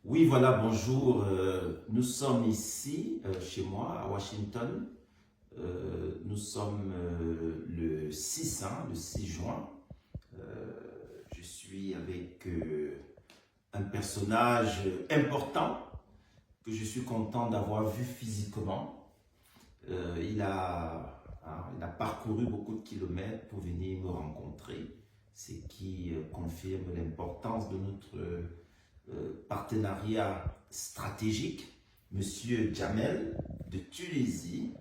Oui, voilà, bonjour. Nous sommes ici, chez moi, à Washington. Nous sommes le 6, le 6 juin. Je suis avec un personnage important que je suis content d'avoir vu physiquement. Il a parcouru beaucoup de kilomètres pour venir me rencontrer, ce qui confirme l'importance de notre partenariat stratégique, Monsieur Djamel de Tunisie,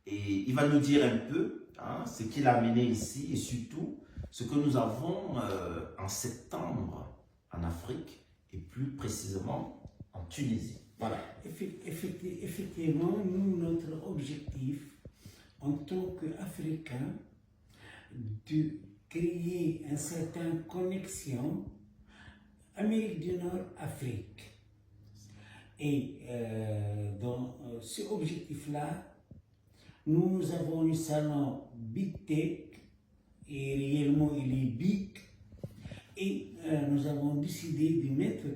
et il va nous dire un peu ce qu'il a amené ici et surtout ce que nous avons en septembre en Afrique et plus précisément en Tunisie. Voilà. Effectivement, nous, notre objectif en tant qu'Africains, de créer une certaine connexion Amérique du Nord, Afrique. Et dans ce objectif-là, nous avons un salon Big Tech, et réellement il est big, et nous avons décidé de mettre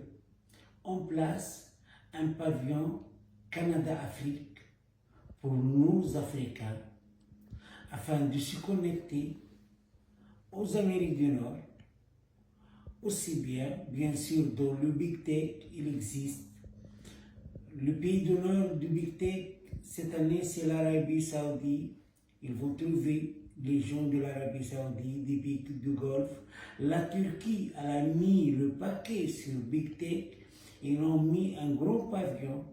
en place un pavillon Canada-Afrique pour nous Africains, afin de se connecter aux Amériques du Nord. Aussi bien sûr, dans le Big Tech, il existe. Le pays d'honneur du Big Tech, cette année, c'est l'Arabie Saoudite. Ils vont trouver les gens de l'Arabie Saoudite, des pays du Golfe. La Turquie, elle a mis le paquet sur Big Tech. Ils ont mis un gros pavillon.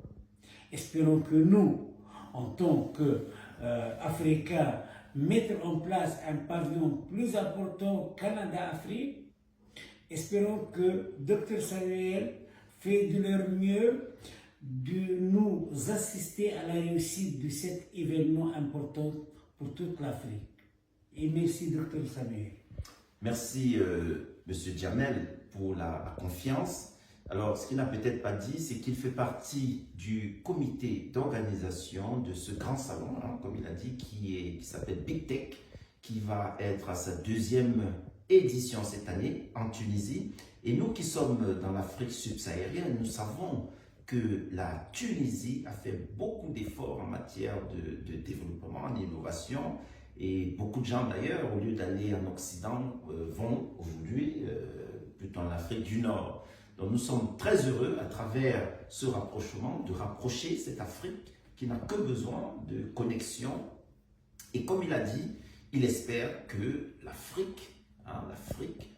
Espérons que nous, en tant qu'Africains, mettre en place un pavillon plus important Canada-Afrique. Espérons que Dr Samuel fait de leur mieux de nous assister à la réussite de cet événement important pour toute l'Afrique. Et merci Dr Samuel. Merci Monsieur Djamel pour la confiance. Alors, ce qu'il n'a peut-être pas dit, c'est qu'il fait partie du comité d'organisation de ce grand salon, comme il a dit, qui s'appelle Big Tech, qui va être à sa deuxième édition cette année en Tunisie. Et nous qui sommes dans l'Afrique subsaharienne, nous savons que la Tunisie a fait beaucoup d'efforts en matière de développement, en innovation. Et beaucoup de gens d'ailleurs, au lieu d'aller en Occident, vont aujourd'hui plutôt en Afrique du Nord. Donc nous sommes très heureux à travers ce rapprochement de rapprocher cette Afrique qui n'a que besoin de connexion. Et comme il a dit, il espère que l'Afrique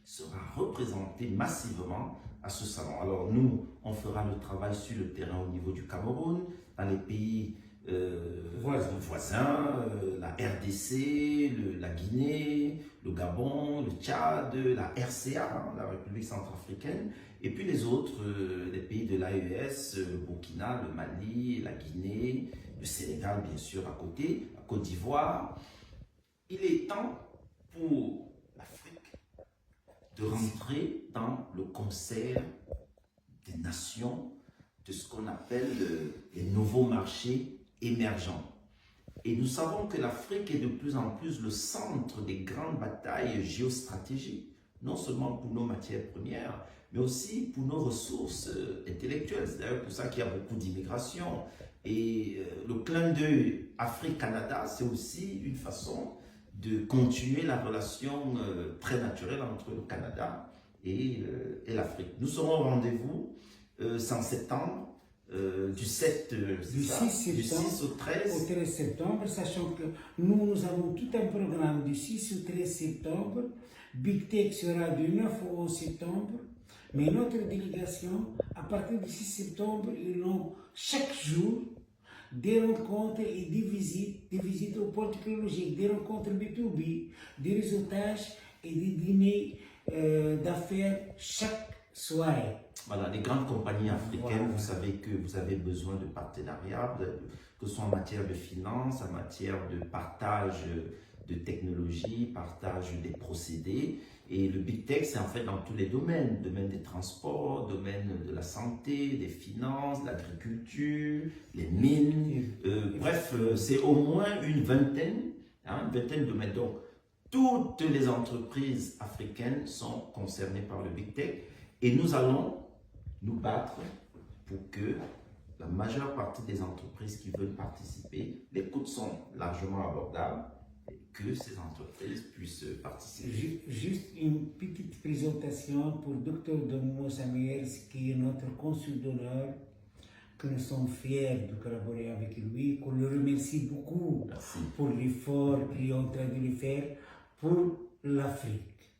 sera représentée massivement à ce salon. Alors nous, on fera le travail sur le terrain au niveau du Cameroun, dans les pays voisins, la RDC, la Guinée, le Gabon, le Tchad, la RCA, la République centrafricaine, et puis les autres, les pays de l'AES, le Burkina, le Mali, la Guinée, le Sénégal bien sûr à côté, la Côte d'Ivoire. Il est temps pour l'Afrique de rentrer dans le concert des nations, de ce qu'on appelle les nouveaux marchés émergents. Et nous savons que l'Afrique est de plus en plus le centre des grandes batailles géostratégiques, non seulement pour nos matières premières, mais aussi pour nos ressources intellectuelles. C'est d'ailleurs pour ça qu'il y a beaucoup d'immigration. Et le clin d'œil Afrique-Canada, c'est aussi une façon de continuer la relation très naturelle entre le Canada et l'Afrique. Nous serons au rendez-vous, c'est en septembre, du 6 au 13. Au 13 septembre, sachant que nous avons tout un programme du 6 au 13 septembre. Big Tech sera du 9 au 11 septembre. Mais notre délégation, à partir du 6 septembre, ils ont chaque jour des rencontres et des visites au pôle technologique, des rencontres B2B, des réseautages et des dîners d'affaires chaque soirée. Voilà, les grandes compagnies africaines, vous savez que vous avez besoin de partenariats, que ce soit en matière de finance, en matière de partage de technologies, partage des procédés. Et le Big Tech, c'est en fait dans tous les domaines, domaine des transports, domaine de la santé, des finances, l'agriculture, les mines. Bref, c'est au moins une vingtaine de domaines. Donc, toutes les entreprises africaines sont concernées par le Big Tech et nous allons nous battre pour que la majeure partie des entreprises qui veulent participer, les coûts sont largement abordables et que ces entreprises puissent participer. Juste une petite présentation pour Dr. Domino Samuels, qui est notre consul d'honneur, que nous sommes fiers de collaborer avec lui, qu'on le remercie beaucoup Merci. pour l'effort qu'il est en train de le faire pour l'Afrique.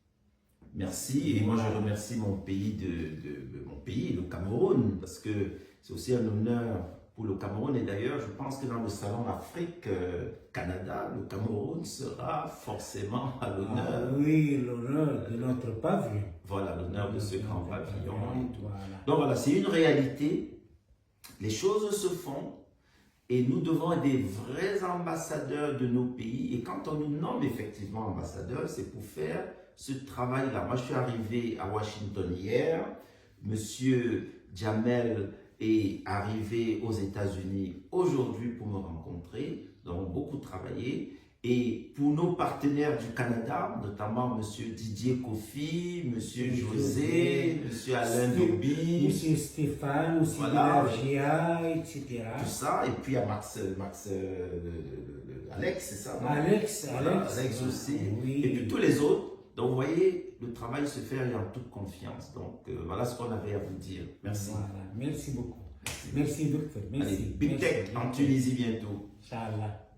Merci, et moi je remercie mon pays, mon pays, le Cameroun, parce que c'est aussi un honneur pour le Cameroun. Et d'ailleurs, je pense que dans le salon Afrique-Canada, le Cameroun sera forcément à l'honneur. Ah oui, l'honneur de notre pavillon. Voilà, l'honneur de ce grand pavillon. Voilà. Donc voilà, c'est une réalité. Les choses se font et nous devons être des vrais ambassadeurs de nos pays. Et quand on nous nomme effectivement ambassadeurs, c'est pour faire ce travail-là. Moi, je suis arrivé à Washington hier. Monsieur Jamel est arrivé aux États-Unis aujourd'hui pour me rencontrer. Nous avons beaucoup travaillé. Et pour nos partenaires du Canada, notamment Monsieur Didier Kofi, Monsieur José, Monsieur Alain Dobi, Monsieur Stéphane, Monsieur Voilà. Gia, etc. tout ça. Et puis il y a Alex, c'est ça, non? Alex, Voilà, Alex aussi. Oui. Et puis tous les autres. Donc, vous voyez, le travail se fait en toute confiance. Donc, voilà ce qu'on avait à vous dire. Merci. Voilà. Merci beaucoup. Merci, docteur. Merci. Allez, Big Merci. Tech en Tunisie bientôt. Inch'Allah.